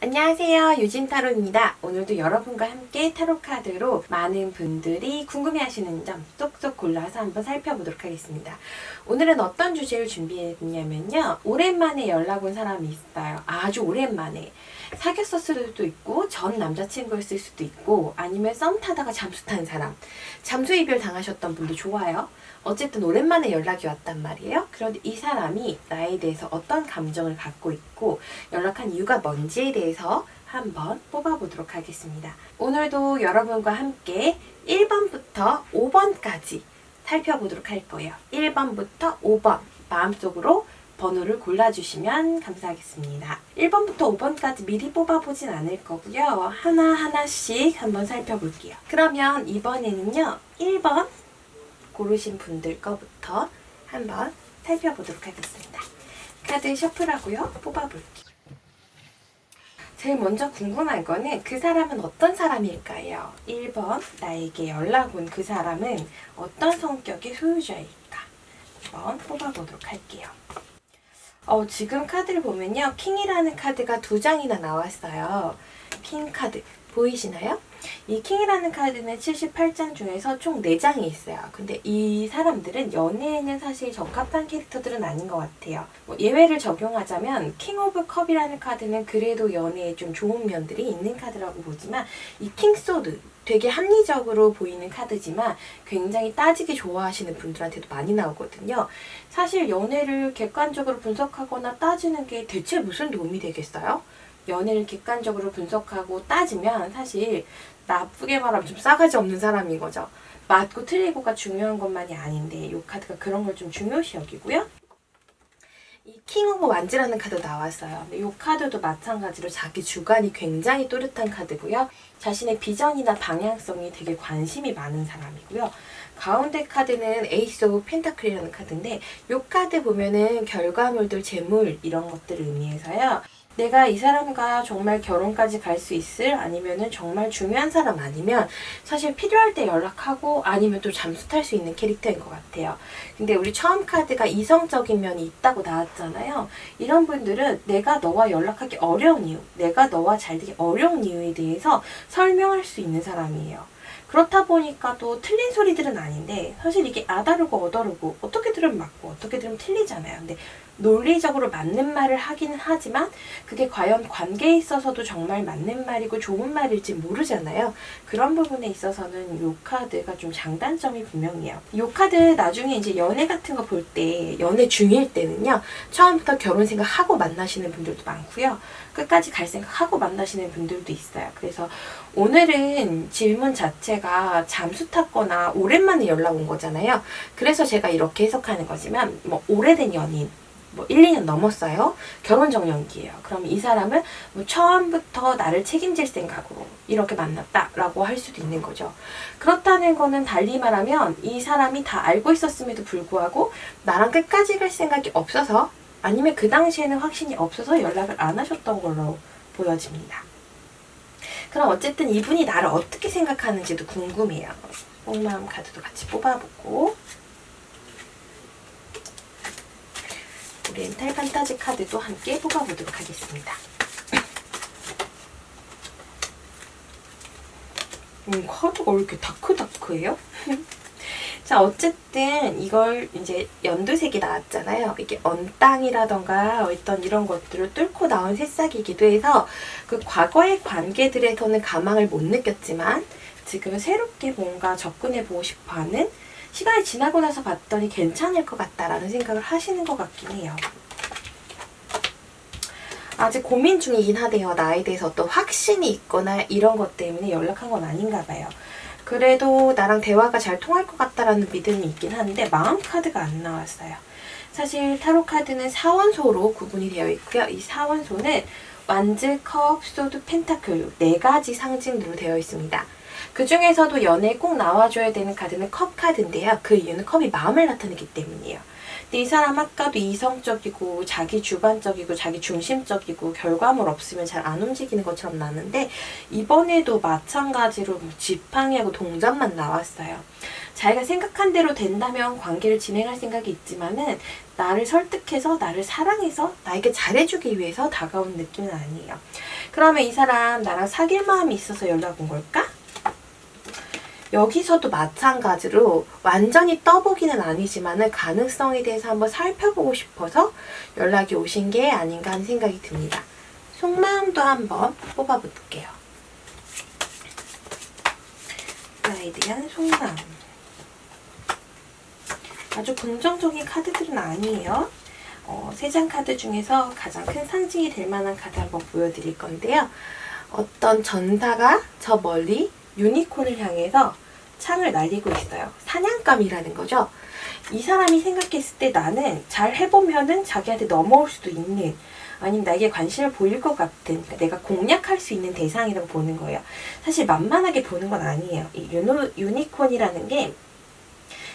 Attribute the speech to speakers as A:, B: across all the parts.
A: 안녕하세요. 유진타로입니다. 오늘도 여러분과 함께 타로카드로 많은 분들이 궁금해하시는 점 쏙쏙 골라서 한번 살펴보도록 하겠습니다. 오늘은 어떤 주제를 준비했냐면요. 오랜만에 연락 온 사람이 있어요. 아주 오랜만에. 사귀었을 수도 있고 전 남자친구였을 수도 있고 아니면 썸 타다가 잠수 탄 사람. 잠수 이별 당하셨던 분도 좋아요. 어쨌든 오랜만에 연락이 왔단 말이에요. 그런데 이 사람이 나에 대해서 어떤 감정을 갖고 있고 연락한 이유가 뭔지에 대해서 한번 뽑아보도록 하겠습니다. 오늘도 여러분과 함께 1번부터 5번까지 살펴보도록 할 거예요. 1번부터 5번 마음속으로 번호를 골라주시면 감사하겠습니다. 1번부터 5번까지 미리 뽑아보진 않을 거고요. 하나하나씩 한번 살펴볼게요. 그러면 이번에는요. 1번 고르신 분들 거부터 한번 살펴보도록 하겠습니다. 카드 셔플하고요. 뽑아볼게요. 제일 먼저 궁금한 거는 그 사람은 어떤 사람일까요? 1번 나에게 연락 온 그 사람은 어떤 성격의 소유자일까? 한번 뽑아보도록 할게요. 지금 카드를 보면요. 킹이라는 카드가 2장이나 나왔어요. 킹 카드 보이시나요? 이 킹이라는 카드는 78장 중에서 총 4장이 있어요. 근데 이 사람들은 연애에는 사실 적합한 캐릭터들은 아닌 것 같아요. 예외를 적용하자면 킹 오브 컵이라는 카드는 그래도 연애에 좀 좋은 면들이 있는 카드라고 보지만 이 킹 소드 되게 합리적으로 보이는 카드지만 굉장히 따지기 좋아하시는 분들한테도 많이 나오거든요. 사실 연애를 객관적으로 분석하거나 따지는 게 대체 무슨 도움이 되겠어요? 연애를 객관적으로 분석하고 따지면 사실 나쁘게 말하면 좀 싸가지 없는 사람인 거죠. 맞고 틀리고가 중요한 것만이 아닌데 이 카드가 그런 걸 좀 중요시 여기고요. 이 킹 오브 완즈라는 카드 나왔어요. 이 카드도 마찬가지로 자기 주관이 굉장히 또렷한 카드고요. 자신의 비전이나 방향성이 되게 관심이 많은 사람이고요. 가운데 카드는 에이스 오브 펜타클이라는 카드인데 이 카드 보면은 결과물들, 재물 이런 것들을 의미해서요. 내가 이 사람과 정말 결혼까지 갈 수 있을 아니면은 정말 중요한 사람 아니면 사실 필요할 때 연락하고 아니면 또 잠수 탈 수 있는 캐릭터인 것 같아요. 근데 우리 처음 카드가 이성적인 면이 있다고 나왔잖아요. 이런 분들은 내가 너와 연락하기 어려운 이유, 내가 너와 잘 되기 어려운 이유에 대해서 설명할 수 있는 사람이에요. 그렇다 보니까 또 틀린 소리들은 아닌데 사실 이게 아다르고 어다르고 어떻게 들으면 맞고 어떻게 들으면 틀리잖아요. 근데 논리적으로 맞는 말을 하기는 하지만 그게 과연 관계에 있어서도 정말 맞는 말이고 좋은 말일지 모르잖아요. 그런 부분에 있어서는 이 카드가 좀 장단점이 분명해요. 이 카드 나중에 이제 연애 같은 거 볼 때 연애 중일 때는요. 처음부터 결혼 생각하고 만나시는 분들도 많고요. 끝까지 갈 생각하고 만나시는 분들도 있어요. 그래서 오늘은 질문 자체가 잠수 탔거나 오랜만에 연락 온 거잖아요. 그래서 제가 이렇게 해석하는 거지만 오래된 연인 1, 2년 넘었어요. 결혼 정년기예요. 그럼 이 사람은 처음부터 나를 책임질 생각으로 이렇게 만났다라고 할 수도 있는 거죠. 그렇다는 거는 달리 말하면 이 사람이 다 알고 있었음에도 불구하고 나랑 끝까지 갈 생각이 없어서 아니면 그 당시에는 확신이 없어서 연락을 안 하셨던 걸로 보여집니다. 그럼 어쨌든 이분이 나를 어떻게 생각하는지도 궁금해요. 속마음 카드도 같이 뽑아보고 오리엔탈 판타지 카드도 함께 뽑아보도록 하겠습니다. 카드가 왜 이렇게 다크다크해요? 자, 어쨌든 이걸 이제 연두색이 나왔잖아요. 이게 언땅이라던가 어떤 이런 것들을 뚫고 나온 새싹이기도 해서 그 과거의 관계들에서는 가망을 못 느꼈지만 지금 새롭게 뭔가 접근해보고 싶어하는 시간이 지나고 나서 봤더니 괜찮을 것 같다라는 생각을 하시는 것 같긴 해요. 아직 고민 중이긴 하대요. 나에 대해서 어떤 확신이 있거나 이런 것 때문에 연락한 건 아닌가 봐요. 그래도 나랑 대화가 잘 통할 것 같다라는 믿음이 있긴 한데 마음 카드가 안 나왔어요. 사실 타로 카드는 사원소로 구분이 되어 있고요. 이 사원소는 완즈, 컵, 소드, 펜타클 4가지 상징으로 되어 있습니다. 그 중에서도 연애에 꼭 나와줘야 되는 카드는 컵 카드인데요. 그 이유는 컵이 마음을 나타내기 때문이에요. 근데 이 사람 아까도 이성적이고 자기 주관적이고 자기 중심적이고 결과물 없으면 잘 안 움직이는 것처럼 나는데 이번에도 마찬가지로 지팡이하고 동전만 나왔어요. 자기가 생각한 대로 된다면 관계를 진행할 생각이 있지만은 나를 설득해서 나를 사랑해서 나에게 잘해주기 위해서 다가온 느낌은 아니에요. 그러면 이 사람 나랑 사귈 마음이 있어서 연락 온 걸까? 여기서도 마찬가지로 완전히 떠보기는 아니지만은 가능성에 대해서 한번 살펴보고 싶어서 연락이 오신 게 아닌가 하는 생각이 듭니다. 속마음도 한번 뽑아볼게요. 나에 대한 속마음. 아주 긍정적인 카드들은 아니에요. 3장 카드 중에서 가장 큰 상징이 될 만한 카드 한번 보여드릴 건데요. 어떤 전사가 저 멀리 유니콘을 향해서 창을 날리고 있어요. 사냥감이라는 거죠. 이 사람이 생각했을 때 나는 잘 해보면은 자기한테 넘어올 수도 있는, 아니면 나에게 관심을 보일 것 같은, 그러니까 내가 공략할 수 있는 대상이라고 보는 거예요. 사실 만만하게 보는 건 아니에요. 이 유니콘이라는 게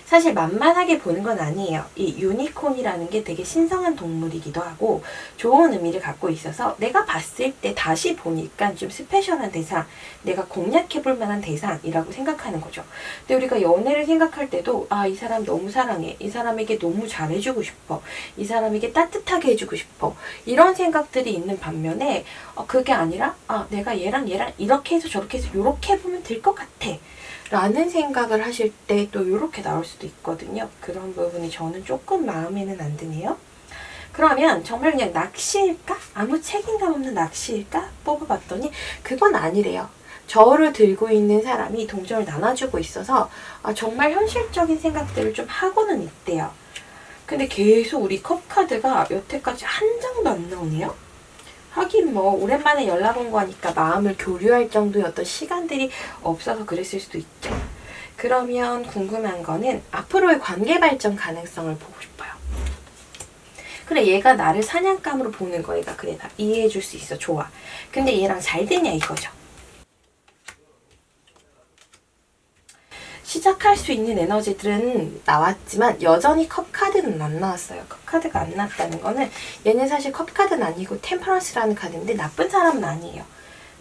A: 사실 만만하게 보는 건 아니에요. 이 유니콘이라는 게 되게 신성한 동물이기도 하고 좋은 의미를 갖고 있어서 내가 봤을 때 다시 보니까 좀 스페셜한 대상, 내가 공략해볼 만한 대상이라고 생각하는 거죠. 근데 우리가 연애를 생각할 때도 이 사람 너무 사랑해, 이 사람에게 너무 잘해주고 싶어, 이 사람에게 따뜻하게 해주고 싶어, 이런 생각들이 있는 반면에 그게 아니라 내가 얘랑 이렇게 해서 저렇게 해서 이렇게 해보면 될 것 같아 라는 생각을 하실 때 또 이렇게 나올 수도 있거든요. 그런 부분이 저는 조금 마음에는 안 드네요. 그러면 정말 그냥 낚시일까? 아무 책임감 없는 낚시일까? 뽑아봤더니 그건 아니래요. 저울을 들고 있는 사람이 동전을 나눠주고 있어서 정말 현실적인 생각들을 좀 하고는 있대요. 근데 계속 우리 컵카드가 여태까지 한 장도 안 나오네요. 하긴 뭐 오랜만에 연락 온 거니까 마음을 교류할 정도의 어떤 시간들이 없어서 그랬을 수도 있죠. 그러면 궁금한 거는 앞으로의 관계 발전 가능성을 보고 싶어요. 그래, 얘가 나를 사냥감으로 보는 거니까 그래, 나 이해해 줄 수 있어, 좋아. 근데 얘랑 잘 되냐 이거죠. 시작할 수 있는 에너지들은 나왔지만 여전히 컵카드는 안 나왔어요. 컵카드가 안 나왔다는 거는 얘는 사실 컵카드는 아니고 템퍼런스라는 카드인데 나쁜 사람은 아니에요.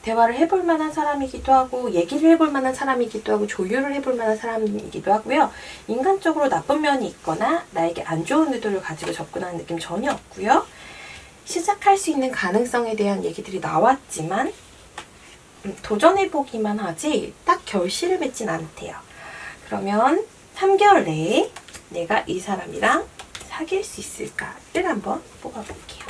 A: 대화를 해볼 만한 사람이기도 하고 얘기를 해볼 만한 사람이기도 하고 조율을 해볼 만한 사람이기도 하고요. 인간적으로 나쁜 면이 있거나 나에게 안 좋은 의도를 가지고 접근하는 느낌 전혀 없고요. 시작할 수 있는 가능성에 대한 얘기들이 나왔지만 도전해보기만 하지 딱 결실을 맺진 않대요. 그러면 3개월 내에 내가 이 사람이랑 사귈 수 있을까를 한번 뽑아볼게요.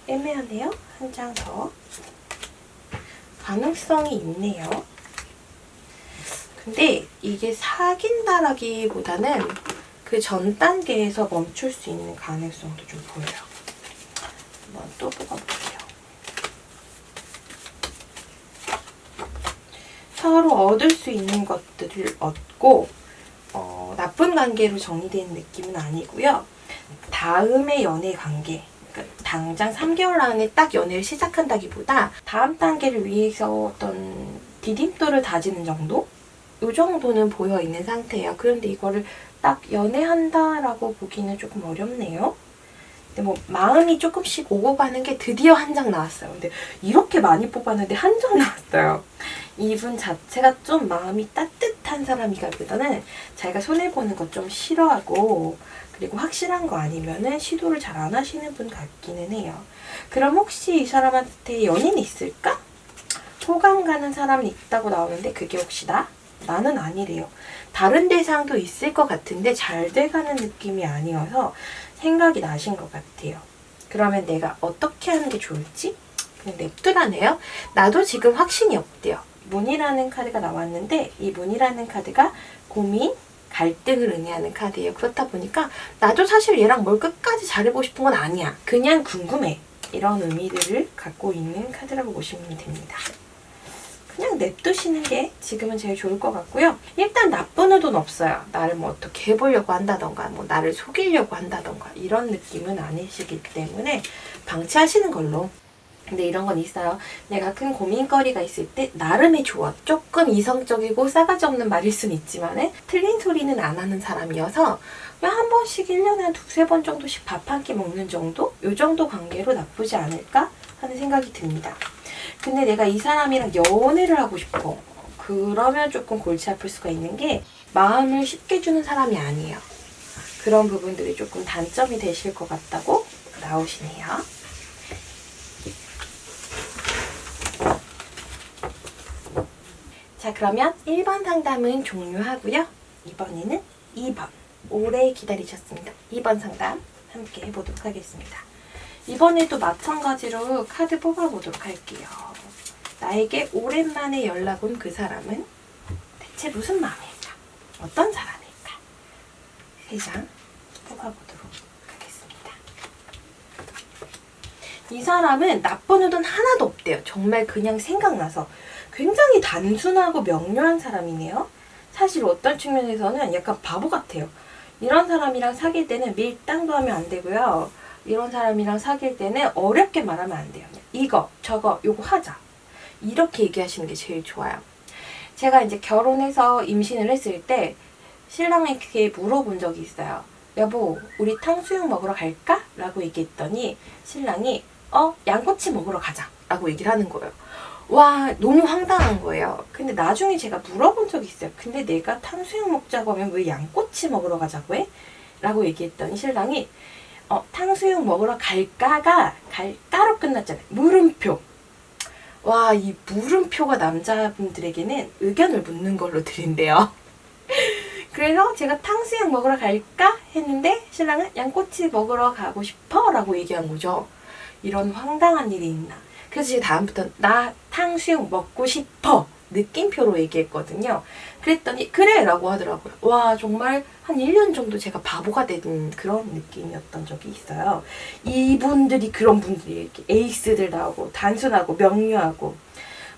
A: 애매하네요. 한 장 더. 가능성이 있네요. 근데 이게 사귄다라기보다는 그 전 단계에서 멈출 수 있는 가능성도 좀 보여요. 한번 또 뽑아볼게요. 서로 얻을 수 있는 것들을 얻고 나쁜 관계로 정리되는 느낌은 아니고요. 다음의 연애 관계, 그러니까 당장 3개월 안에 딱 연애를 시작한다기보다 다음 단계를 위해서 어떤 디딤돌을 다지는 정도? 이 정도는 보여있는 상태예요. 그런데 이거를 딱 연애한다라고 보기는 조금 어렵네요. 근데 뭐 마음이 조금씩 오고 가는 게 드디어 한 장 나왔어요. 근데 이렇게 많이 뽑았는데 한 장 나왔어요. 이분 자체가 좀 마음이 따뜻한 사람이기보다는 자기가 손해보는 거 좀 싫어하고 그리고 확실한 거 아니면은 시도를 잘 안 하시는 분 같기는 해요. 그럼 혹시 이 사람한테 연인이 있을까? 호감 가는 사람이 있다고 나오는데 그게 혹시 나? 나는 아니래요. 다른 대상도 있을 것 같은데 잘 돼가는 느낌이 아니어서 생각이 나신 것 같아요. 그러면 내가 어떻게 하는 게 좋을지? 그냥 냅두라네요. 나도 지금 확신이 없대요. 문이라는 카드가 나왔는데 이 문이라는 카드가 고민, 갈등을 의미하는 카드예요. 그렇다 보니까 나도 사실 얘랑 뭘 끝까지 잘해보고 싶은 건 아니야. 그냥 궁금해. 이런 의미들을 갖고 있는 카드라고 보시면 됩니다. 그냥 냅두시는 게 지금은 제일 좋을 것 같고요. 일단 나쁜 의도는 없어요. 나를 뭐 어떻게 해보려고 한다던가 뭐 나를 속이려고 한다던가 이런 느낌은 아니시기 때문에 방치하시는 걸로. 근데 이런 건 있어요. 내가 큰 고민거리가 있을 때 나름의 조언, 조금 이성적이고 싸가지 없는 말일 순 있지만 틀린 소리는 안 하는 사람이어서 그냥 한 번씩 1년에 한 2-3번 정도씩 밥 한 끼 먹는 정도? 요 정도 관계로 나쁘지 않을까 하는 생각이 듭니다. 근데 내가 이 사람이랑 연애를 하고 싶어. 그러면 조금 골치 아플 수가 있는 게 마음을 쉽게 주는 사람이 아니에요. 그런 부분들이 조금 단점이 되실 것 같다고 나오시네요. 자, 그러면 1번 상담은 종료하고요. 이번에는 2번. 오래 기다리셨습니다. 2번 상담 함께 해보도록 하겠습니다. 이번에도 마찬가지로 카드 뽑아보도록 할게요. 나에게 오랜만에 연락 온 그 사람은 대체 무슨 마음일까? 어떤 사람일까? 3장 뽑아보도록 하겠습니다. 이 사람은 나쁜 의도는 하나도 없대요. 정말 그냥 생각나서 굉장히 단순하고 명료한 사람이네요. 사실 어떤 측면에서는 약간 바보 같아요. 이런 사람이랑 사귈 때는 밀당도 하면 안 되고요. 이런 사람이랑 사귈 때는 어렵게 말하면 안 돼요. 이거, 저거, 요거 하자. 이렇게 얘기하시는 게 제일 좋아요. 제가 이제 결혼해서 임신을 했을 때 신랑에게 물어본 적이 있어요. 여보, 우리 탕수육 먹으러 갈까? 라고 얘기했더니 신랑이 양꼬치 먹으러 가자. 라고 얘기를 하는 거예요. 와, 너무 황당한 거예요. 근데 나중에 제가 물어본 적이 있어요. 근데 내가 탕수육 먹자고 하면 왜 양꼬치 먹으러 가자고 해? 라고 얘기했더니 신랑이 탕수육 먹으러 갈까로 끝났잖아요. 물음표. 와, 이 물음표가 남자분들에게는 의견을 묻는 걸로 들린대요. 그래서 제가 탕수육 먹으러 갈까? 했는데 신랑은 양꼬치 먹으러 가고 싶어 라고 얘기한 거죠. 이런 황당한 일이 있나. 그래서 제가 다음부터 나 탕수육 먹고 싶어 느낌표로 얘기했거든요. 그랬더니 그래 라고 하더라고요. 와, 정말 한 1년 정도 제가 바보가 된 그런 느낌이었던 적이 있어요. 이분들이 그런 분들이 이렇게 에이스들 나오고 단순하고 명료하고,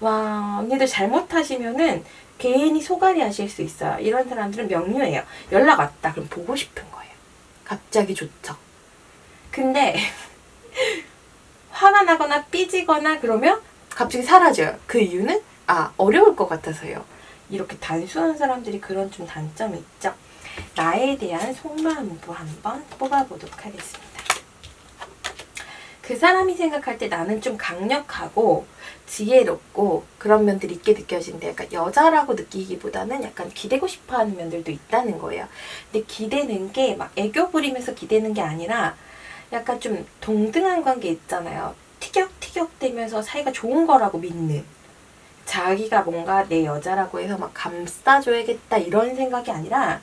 A: 와, 언니들 잘못하시면은 괜히 소갈이 하실 수 있어요. 이런 사람들은 명료해요. 연락 왔다 그럼 보고 싶은 거예요. 갑자기 좋죠. 근데 화가 나거나 삐지거나 그러면 갑자기 사라져요. 그 이유는 어려울 것 같아서요. 이렇게 단순한 사람들이 그런 좀 단점이 있죠. 나에 대한 속마음도 한번 뽑아보도록 하겠습니다. 그 사람이 생각할 때 나는 좀 강력하고 지혜롭고 그런 면들이 있게 느껴지는데, 약간 여자라고 느끼기보다는 약간 기대고 싶어하는 면들도 있다는 거예요. 근데 기대는 게 막 애교 부리면서 기대는 게 아니라 약간 좀 동등한 관계 있잖아요. 티격티격 대면서 사이가 좋은 거라고 믿는, 자기가 뭔가 내 여자라고 해서 막 감싸줘야겠다 이런 생각이 아니라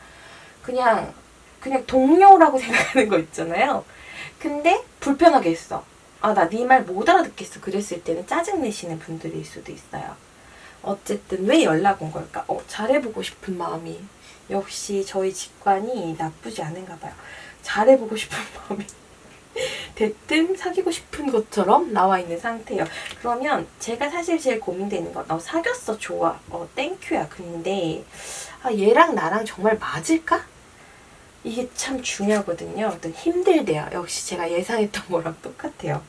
A: 그냥 동료라고 생각하는 거 있잖아요. 근데 불편하게 했어. 나 네 말 못 알아듣겠어. 그랬을 때는 짜증내시는 분들일 수도 있어요. 어쨌든 왜 연락 온 걸까? 잘해보고 싶은 마음이, 역시 저희 직관이 나쁘지 않은가 봐요. 잘해보고 싶은 마음이 대뜸 사귀고 싶은 것처럼 나와 있는 상태예요. 그러면 제가 사실 제일 고민되는 건 사귀었어, 좋아, 땡큐야. 근데 얘랑 나랑 정말 맞을까? 이게 참 중요하거든요. 어떤 힘들대요. 역시 제가 예상했던 거랑 똑같아요.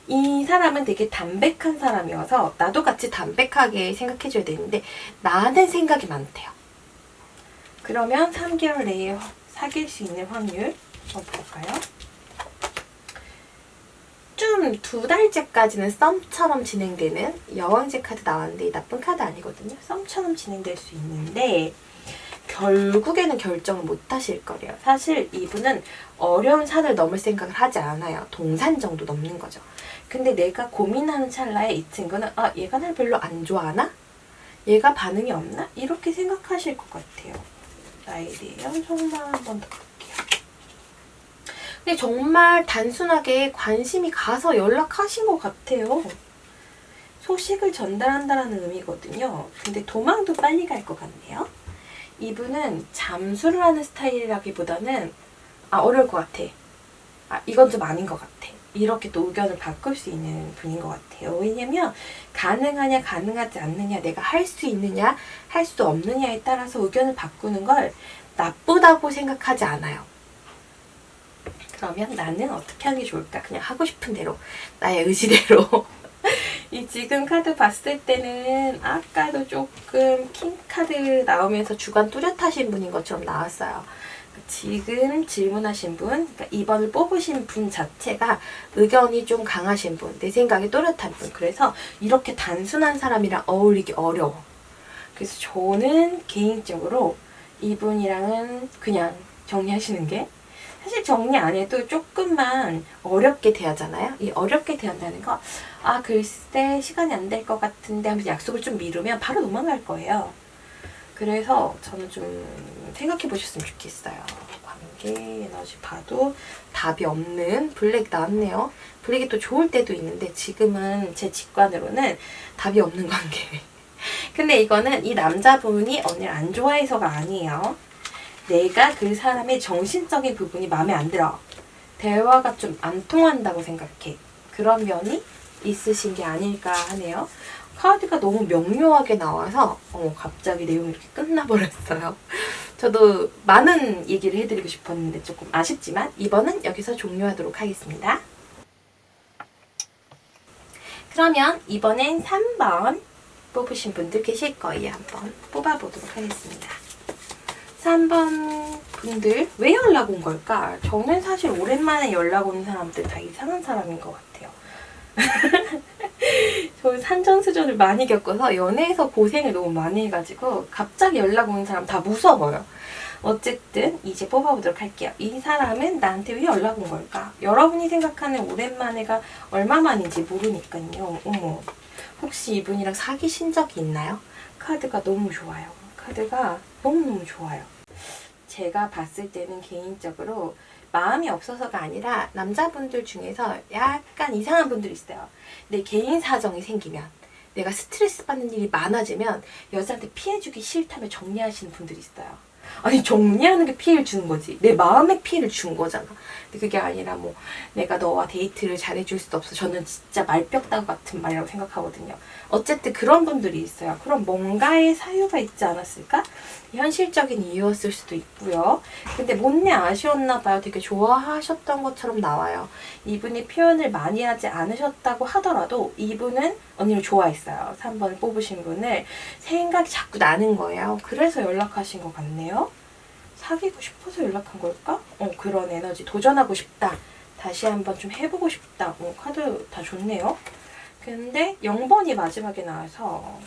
A: 이 사람은 되게 담백한 사람이어서 나도 같이 담백하게 생각해줘야 되는데 나는 생각이 많대요. 그러면 3개월 내에 사귈 수 있는 확률 한번 볼까요? 좀 2달째까지는 썸처럼 진행되는, 여왕제 카드 나왔는데 나쁜 카드 아니거든요. 썸처럼 진행될 수 있는데 결국에는 결정을 못 하실 거래요. 사실 이분은 어려운 산을 넘을 생각을 하지 않아요. 동산 정도 넘는 거죠. 근데 내가 고민하는 찰나에 이 친구는 얘가 날 별로 안 좋아하나? 얘가 반응이 없나? 이렇게 생각하실 것 같아요. 나에 대한 속마음 한번 더 볼게요. 근데 정말 단순하게 관심이 가서 연락하신 것 같아요. 소식을 전달한다는 의미거든요. 근데 도망도 빨리 갈 것 같네요. 이분은 잠수를 하는 스타일이라기보다는 어려울 것 같아. 이건 좀 아닌 것 같아. 이렇게 또 의견을 바꿀 수 있는 분인 것 같아요. 왜냐면 가능하냐 가능하지 않느냐, 내가 할 수 있느냐 할 수 없느냐에 따라서 의견을 바꾸는 걸 나쁘다고 생각하지 않아요. 그러면 나는 어떻게 하는 게 좋을까? 그냥 하고 싶은 대로, 나의 의지대로. 이 지금 카드 봤을 때는 아까도 조금 킹 카드 나오면서 주관 뚜렷하신 분인 것처럼 나왔어요. 지금 질문하신 분, 그러니까 2번을 뽑으신 분 자체가 의견이 좀 강하신 분, 내 생각이 또렷한 분. 그래서 이렇게 단순한 사람이랑 어울리기 어려워. 그래서 저는 개인적으로 이분이랑은 그냥 정리하시는 게, 사실 정리 안 해도 조금만 어렵게 대하잖아요. 이 어렵게 대한다는 거, 아 글쎄 시간이 안 될 것 같은데 하면서 약속을 좀 미루면 바로 도망갈 거예요. 그래서 저는 좀 생각해 보셨으면 좋겠어요. 관계 에너지 봐도 답이 없는 블랙 나왔네요. 블랙이 또 좋을 때도 있는데 지금은 제 직관으로는 답이 없는 관계. 근데 이거는 이 남자분이 언니를 안 좋아해서가 아니에요. 내가 그 사람의 정신적인 부분이 마음에 안 들어. 대화가 좀 안 통한다고 생각해. 그런 면이 있으신 게 아닐까 하네요. 카드가 너무 명료하게 나와서 갑자기 내용이 이렇게 끝나버렸어요. 저도 많은 얘기를 해드리고 싶었는데 조금 아쉽지만 이번은 여기서 종료하도록 하겠습니다. 그러면 이번엔 3번 뽑으신 분들 계실 거예요. 한번 뽑아보도록 하겠습니다. 3번 분들 왜 연락 온 걸까? 저는 사실 오랜만에 연락 오는 사람들 다 이상한 사람인 것 같아요. 저 산전수전을 많이 겪어서 연애에서 고생을 너무 많이 해가지고 갑자기 연락 오는 사람 다 무서워요. 어쨌든 이제 뽑아보도록 할게요. 이 사람은 나한테 왜 연락 온 걸까? 여러분이 생각하는 오랜만에가 얼마만인지 모르니까요. 어머, 혹시 이분이랑 사귀신 적이 있나요? 카드가 너무 좋아요. 카드가 너무너무 좋아요. 제가 봤을 때는 개인적으로 마음이 없어서가 아니라 남자분들 중에서 약간 이상한 분들이 있어요. 내 개인 사정이 생기면, 내가 스트레스 받는 일이 많아지면 여자한테 피해주기 싫다며 정리하시는 분들이 있어요. 아니 정리하는 게 피해를 주는 거지. 내 마음에 피해를 준 거잖아. 근데 그게 아니라 뭐 내가 너와 데이트를 잘해줄 수도 없어. 저는 진짜 말벽다구 같은 말이라고 생각하거든요. 어쨌든 그런 분들이 있어요. 그럼 뭔가의 사유가 있지 않았을까? 현실적인 이유였을 수도 있고요. 근데 못내 아쉬웠나 봐요. 되게 좋아하셨던 것처럼 나와요. 이분이 표현을 많이 하지 않으셨다고 하더라도 이분은 언니를 좋아했어요. 3번을 뽑으신 분을 생각이 자꾸 나는 거예요. 그래서 연락하신 것 같네요. 사귀고 싶어서 연락한 걸까? 그런 에너지. 도전하고 싶다. 다시 한번 좀 해보고 싶다. 카드 다 좋네요. 근데 0번이 마지막에 나와서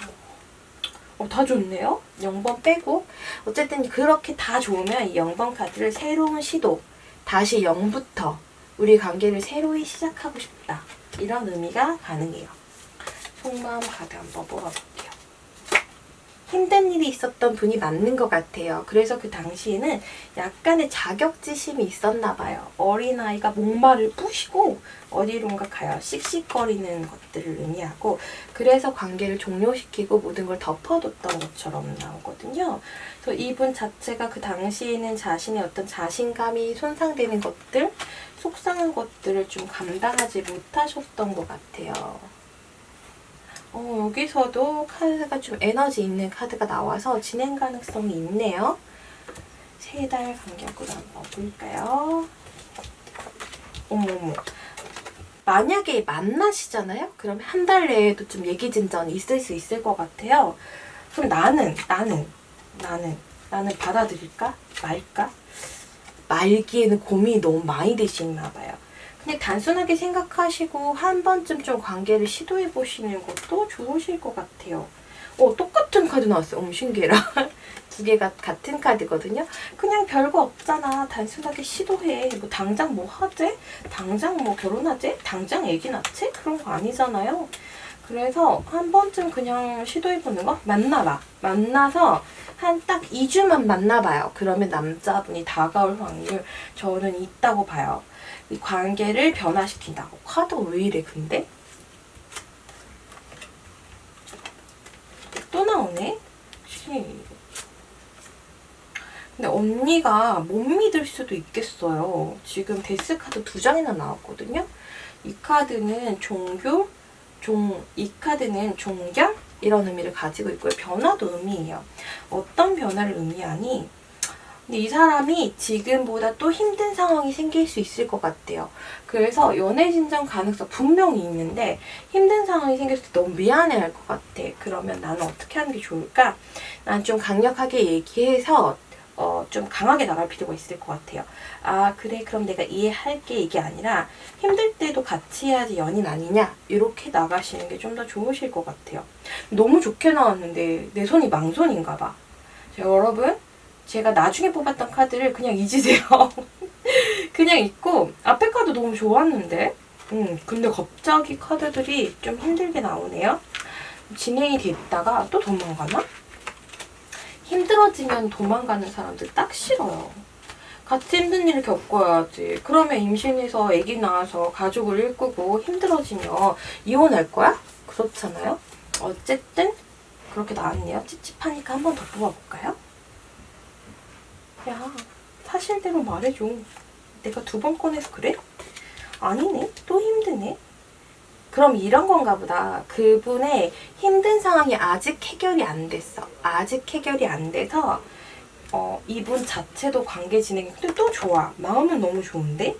A: 다 좋네요. 0번 빼고 어쨌든 그렇게 다 좋으면 이 0번 카드를 새로운 시도, 다시 0부터 우리 관계를 새로이 시작하고 싶다. 이런 의미가 가능해요. 속마음 카드 한번 뽑아볼게요. 힘든 일이 있었던 분이 맞는 것 같아요. 그래서 그 당시에는 약간의 자격지심이 있었나 봐요. 어린아이가 목마를 부시고 어디론가 가요. 씩씩거리는 것들을 의미하고, 그래서 관계를 종료시키고 모든 걸 덮어뒀던 것처럼 나오거든요. 그래서 이분 자체가 그 당시에는 자신의 어떤 자신감이 손상되는 것들, 속상한 것들을 좀 감당하지 못하셨던 것 같아요. 여기서도 카드가 좀 에너지 있는 카드가 나와서 진행 가능성이 있네요. 3달 간격으로 한번 볼까요? 어머머. 만약에 만나시잖아요? 그럼 한 달 내에도 좀 얘기 진전이 있을 수 있을 것 같아요. 그럼 나는 받아들일까? 말까? 말기에는 고민이 너무 많이 되시나 봐요. 그냥 단순하게 생각하시고 한 번쯤 좀 관계를 시도해 보시는 것도 좋으실 것 같아요. 똑같은 카드 나왔어요. 신기해라. 두 개가 같은 카드거든요. 그냥 별거 없잖아. 단순하게 시도해. 뭐 당장 뭐 하재? 당장 뭐 결혼하재? 당장 애기 낳지? 그런 거 아니잖아요. 그래서 한 번쯤 그냥 시도해보는 거? 만나봐. 만나서 한 딱 2주만 만나봐요. 그러면 남자분이 다가올 확률 저는 있다고 봐요. 이 관계를 변화시킨다고. 카드가 왜 이래 근데? 또 나오네? 근데 언니가 못 믿을 수도 있겠어요. 지금 데스 카드 2장이나 나왔거든요. 이 카드는 이 카드는 종결? 이런 의미를 가지고 있고요. 변화도 의미해요. 어떤 변화를 의미하니? 근데 이 사람이 지금보다 또 힘든 상황이 생길 수 있을 것 같아요. 그래서 연애 진전 가능성 분명히 있는데 힘든 상황이 생겼을 때 너무 미안해할 것 같아. 그러면 나는 어떻게 하는 게 좋을까? 난 좀 강력하게 얘기해서 좀 강하게 나갈 필요가 있을 것 같아요. 아, 그래, 그럼 내가 이해할게. 이게 아니라 힘들 때도 같이 해야지 연인 아니냐? 이렇게 나가시는 게 좀 더 좋으실 것 같아요. 너무 좋게 나왔는데 내 손이 망손인가 봐. 자, 여러분, 제가 나중에 뽑았던 카드를 그냥 잊으세요. 그냥 잊고 앞에 카드 너무 좋았는데 근데 갑자기 카드들이 좀 힘들게 나오네요. 진행이 됐다가 또 도망가나? 힘들어지면 도망가는 사람들 딱 싫어요. 같이 힘든 일을 겪어야지. 그러면 임신해서 아기 낳아서 가족을 일구고 힘들어지면 이혼할 거야? 그렇잖아요? 어쨌든 그렇게 나왔네요. 찝찝하니까 한 번 더 뽑아볼까요? 야, 사실대로 말해줘. 내가 2번 꺼내서 그래? 아니네. 또 힘드네. 그럼 이런 건가 보다. 그분의 힘든 상황이 아직 해결이 안 됐어. 아직 해결이 안 돼서 이분 자체도 관계 진행이 또 좋아. 마음은 너무 좋은데?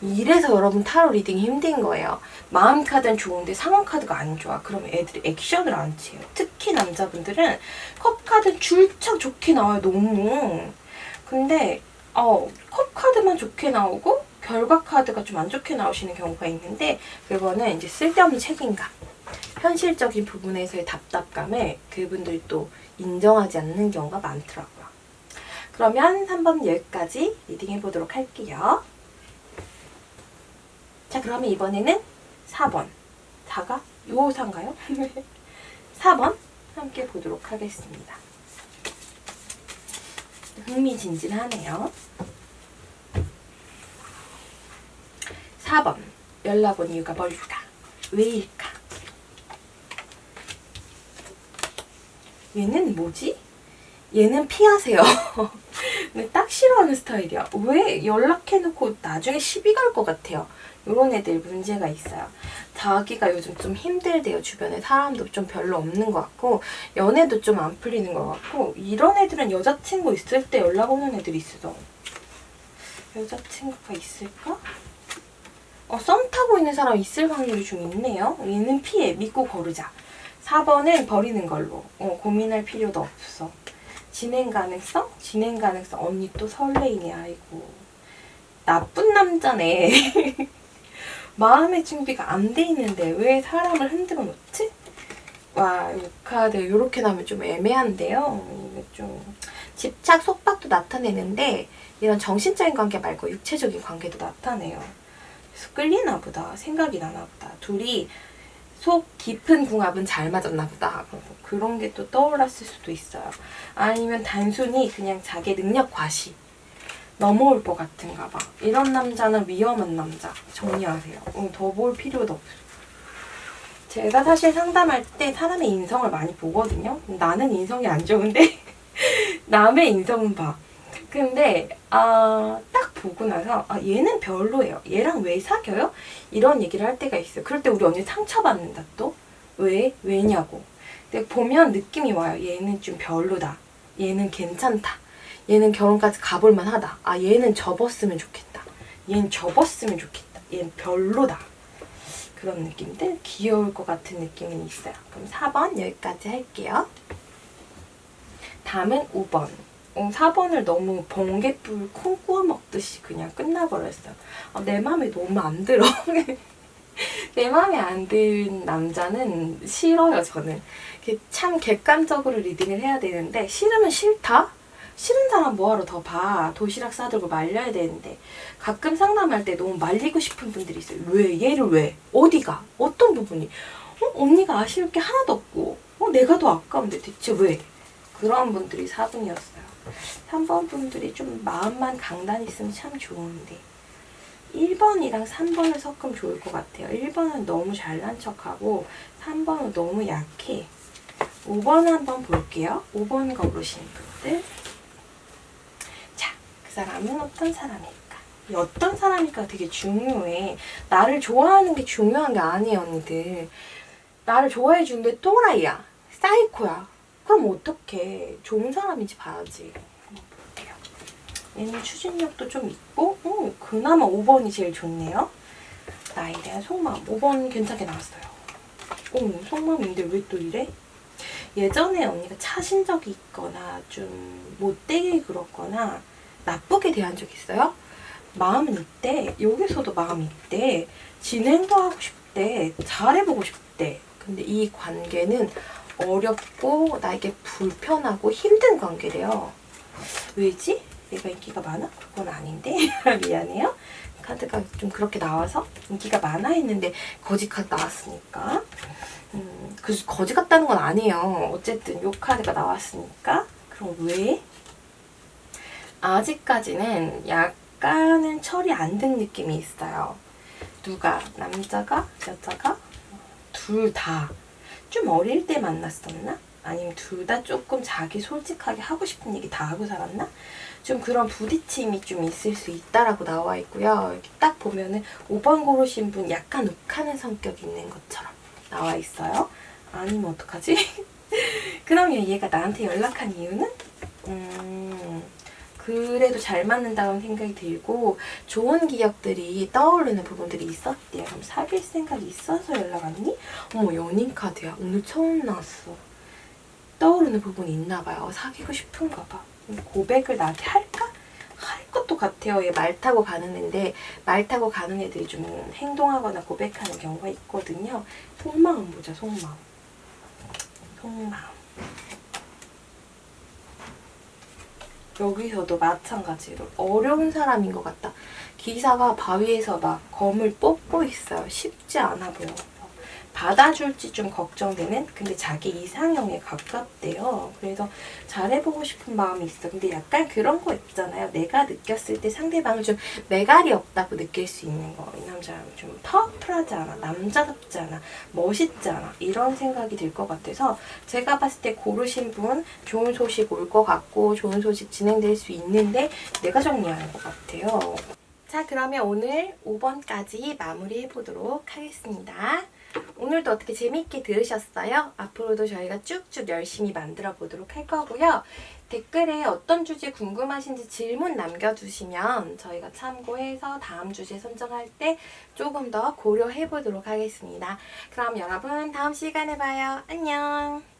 A: 이래서 여러분 타로 리딩이 힘든 거예요. 마음 카드는 좋은데 상황 카드가 안 좋아. 그러면 애들이 액션을 안 취해요. 특히 남자분들은 컵 카드는 줄창 좋게 나와요. 너무. 근데 컵 카드만 좋게 나오고 결과 카드가 좀 안 좋게 나오시는 경우가 있는데 그거는 이제 쓸데없는 책임감, 현실적인 부분에서의 답답감을 그분들이 또 인정하지 않는 경우가 많더라고요. 그러면 3번 여기까지 리딩해 보도록 할게요. 자, 그러면 이번에는 4번. 4가 요사인가요? 4번 함께 보도록 하겠습니다. 흥미진진하네요. 4번. 연락 온 이유가 뭘까? 왜일까? 얘는 뭐지? 얘는 피하세요. 근데 딱 싫어하는 스타일이야. 왜 연락해놓고 나중에 시비 갈 것 같아요. 이런 애들 문제가 있어요. 자기가 요즘 좀 힘들대요. 주변에 사람도 좀 별로 없는 것 같고 연애도 좀 안 풀리는 것 같고 이런 애들은 여자친구 있을 때 연락 오는 애들이 있어. 여자친구가 있을까? 썸 타고 있는 사람 있을 확률이 좀 있네요. 얘는 피해. 믿고 거르자. 4번은 버리는 걸로. 고민할 필요도 없어. 진행 가능성? 진행 가능성. 언니 또 설레이네. 아이고. 나쁜 남자네. 마음의 준비가 안 돼 있는데 왜 사람을 흔들어 놓지? 와, 이 카드 이렇게 나오면 좀 애매한데요. 좀 집착, 속박도 나타내는데 이런 정신적인 관계 말고 육체적인 관계도 나타내요. 그래서 끌리나 보다. 생각이 나나 보다. 둘이 속 깊은 궁합은 잘 맞았나 보다. 그런 게 또 떠올랐을 수도 있어요. 아니면 단순히 그냥 자기 능력 과시. 넘어올 것 같은가 봐. 이런 남자는 위험한 남자. 정리하세요. 더 볼 필요도 없어. 제가 사실 상담할 때 사람의 인성을 많이 보거든요. 나는 인성이 안 좋은데 남의 인성은 봐. 근데 딱 보고 나서 얘는 별로예요. 얘랑 왜 사겨요? 이런 얘기를 할 때가 있어요. 그럴 때 우리 언니 상처받는다 또. 왜? 왜냐고. 근데 보면 느낌이 와요. 얘는 좀 별로다. 얘는 괜찮다. 얘는 결혼까지 가볼만 하다. 얘는 접었으면 좋겠다. 얘는 접었으면 좋겠다. 얘는 별로다. 그런 느낌들? 귀여울 것 같은 느낌은 있어요. 그럼 4번 여기까지 할게요. 다음은 5번. 4번을 너무 번개불 콩 구워 먹듯이 그냥 끝나버렸어요. 내 맘에 너무 안 들어. 내 맘에 안 드는 남자는 싫어요, 저는. 참 객관적으로 리딩을 해야 되는데 싫으면 싫다? 싫은 사람 뭐하러 더 봐. 도시락 싸들고 말려야 되는데. 가끔 상담할 때 너무 말리고 싶은 분들이 있어요. 왜? 얘를 왜? 어디가? 어떤 부분이? 언니가 아쉬울 게 하나도 없고 내가 더 아까운데 대체 왜? 그런 분들이 4분이었어요. 3번 분들이 좀 마음만 강단 있으면 참 좋은데 1번이랑 3번을 섞으면 좋을 것 같아요. 1번은 너무 잘난 척하고 3번은 너무 약해. 5번 한번 볼게요. 5번 거부신 분들. 자, 그 사람은 어떤 사람일까? 어떤 사람일까 되게 중요해. 나를 좋아하는 게 중요한 게 아니에요, 언니들. 나를 좋아해 주는데 또라이야. 사이코야. 그럼 어떡해. 좋은 사람인지 봐야지. 한번 볼게요. 얘는 추진력도 좀 있고 그나마 5번이 제일 좋네요. 나에 대한 속마음. 5번 괜찮게 나왔어요. 속마음인데 왜 또 이래? 예전에 언니가 차신 적이 있거나 좀 못되게 굴었거나 나쁘게 대한 적 있어요? 마음은 있대. 여기서도 마음이 있대. 진행도 하고 싶대. 잘해보고 싶대. 근데 이 관계는 어렵고 나에게 불편하고 힘든 관계래요. 왜지? 내가 인기가 많아? 그건 아닌데? 미안해요. 카드가 좀 그렇게 나와서 인기가 많아 했는데 거지 카드 나왔으니까. 그 거지 같다는 건 아니에요. 어쨌든 요 카드가 나왔으니까. 그럼 왜? 아직까지는 약간은 철이 안 든 느낌이 있어요. 누가? 남자가? 여자가? 둘 다. 좀 어릴 때 만났었나? 아니면 둘 다 조금 자기 솔직하게 하고 싶은 얘기 다 하고 살았나? 좀 그런 부딪힘이 좀 있을 수 있다라고 나와 있고요. 이렇게 딱 보면은 5번 고르신 분 약간 욱하는 성격이 있는 것처럼 나와 있어요. 아니면 어떡하지? 그러면 얘가 나한테 연락한 이유는? 그래도 잘 맞는다는 생각이 들고 좋은 기억들이 떠오르는 부분들이 있었대요. 그럼 사귈 생각이 있어서 연락 왔니? 어머, 연인 카드야. 오늘 처음 나왔어. 떠오르는 부분이 있나 봐요. 사귀고 싶은가 봐. 고백을 나한테 할까? 할 것도 같아요. 얘 말 타고 가는 애인데 말 타고 가는 애들이 좀 행동하거나 고백하는 경우가 있거든요. 속마음 보자, 속마음. 속마음. 여기서도 마찬가지로 어려운 사람인 것 같다. 기사가 바위에서 막 검을 뽑고 있어요. 쉽지 않아 보여. 받아줄지 좀 걱정되는? 근데 자기 이상형에 가깝대요. 그래서 잘해보고 싶은 마음이 있어. 근데 약간 그런 거 있잖아요. 내가 느꼈을 때 상대방을 좀 매갈이 없다고 느낄 수 있는 거. 이 남자 좀 파워풀하지 않아. 남자답지 않아. 멋있지 않아. 이런 생각이 들 것 같아서 제가 봤을 때 고르신 분 좋은 소식 올 것 같고 좋은 소식 진행될 수 있는데 내가 정리하는 것 같아요. 자, 그러면 오늘 5번까지 마무리해보도록 하겠습니다. 오늘도 어떻게 재밌게 들으셨어요? 앞으로도 저희가 쭉쭉 열심히 만들어 보도록 할 거고요. 댓글에 어떤 주제 궁금하신지 질문 남겨주시면 저희가 참고해서 다음 주제 선정할 때 조금 더 고려해 보도록 하겠습니다. 그럼 여러분 다음 시간에 봐요. 안녕!